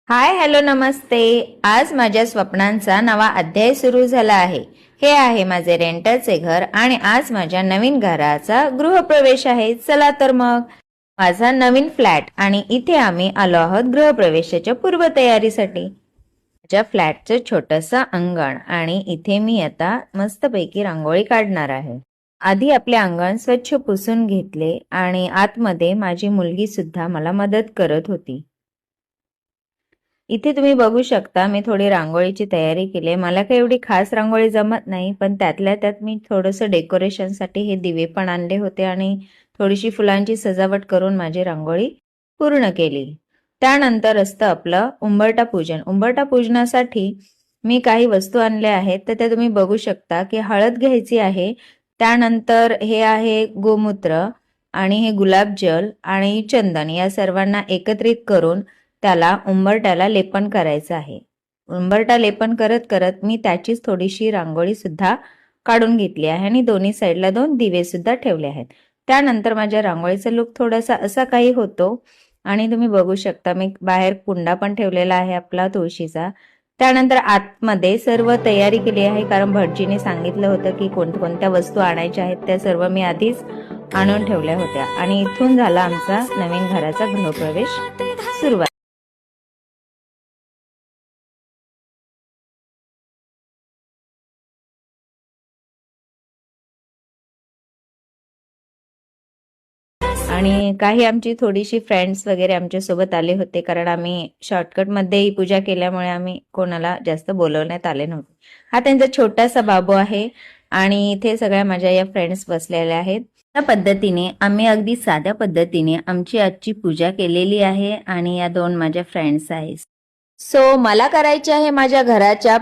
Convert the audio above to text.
Hi hello नमस्ते. आज माझ्या स्वप्नांचा नवा अध्याय सुरू झाला आहे. हे आहे माझे रेंटलचे घर आणि आज माझ्या नवीन घराचा गृहप्रवेश आहे. चला तर मग माझा नवीन फ्लॅट आणि इथे आम्ही आलो आहोत गृहप्रवेशाच्या पूर्वतयारीसाठी. माझ्या फ्लॅटचं छोटंसं अंगण आणि इथे मी आता मस्तपैकी रांगोळी काढणार आहे. आधी आपले अंगण स्वच्छ पुसून घेतले आणि आतमध्ये माझी मुलगी सुद्धा मला मदत करत होती. इथे तुम्ही बघू शकता मी थोडी रांगोळीची तयारी केली आहे. मला काही एवढी खास रांगोळी जमत नाही, पण त्यातल्या त्यात मी थोडंसं डेकोरेशनसाठी हे दिवे पण आणले होते आणि थोडीशी फुलांची सजावट करून माझी रांगोळी पूर्ण केली. त्यानंतर असतं आपलं उंबरठा पूजन. उंबरठा पूजनासाठी मी काही वस्तू आणल्या आहेत, तर त्या तुम्ही बघू शकता की हळद घ्यायची आहे. त्यानंतर हे आहे गोमूत्र आणि हे गुलाबजल आणि चंदन या सर्वांना एकत्रित करून त्याला उंबरठ्याला लेपन करायचं आहे. उंबरठा लेपन करत करत मी त्याचीच थोडीशी रांगोळी सुद्धा काढून घेतली आहे आणि दोन्ही साईडला 2 दिवे सुद्धा ठेवले आहेत. त्यानंतर माझ्या रांगोळीचा लुक थोडासा असा काही होतो आणि तुम्ही बघू शकता मी बाहेर कुंडा पण ठेवलेला आहे आपला तुळशीचा. त्यानंतर आतमध्ये सर्व तयारी केली आहे, कारण भटजीने सांगितलं होतं की कोणत्या वस्तू आणायच्या आहेत त्या सर्व मी आधीच आणून ठेवल्या होत्या आणि इथून झाला आमचा नवीन घराचा गृहप्रवेश सुरुवात. आणि काही आमची थोडीशी फ्रेंड्स वगैरे आमच्या सोबत आले होते, कारण आम्ही शॉर्टकटमध्ये ही पूजा केल्यामुळे आम्ही कोणाला जास्त बोलवण्यात आले नव्हते. हा त्यांचा छोटासा बाबू आहे आणि इथे सगळ्या माझ्या या फ्रेंड्स बसलेल्या आहेत. त्या पद्धतीने आम्ही अगदी साध्या पद्धतीने आमची आजची पूजा केलेली आहे आणि या 2 माझ्या फ्रेंड्स आहेत. सो मला करायचे आहे माझ्या घराच्या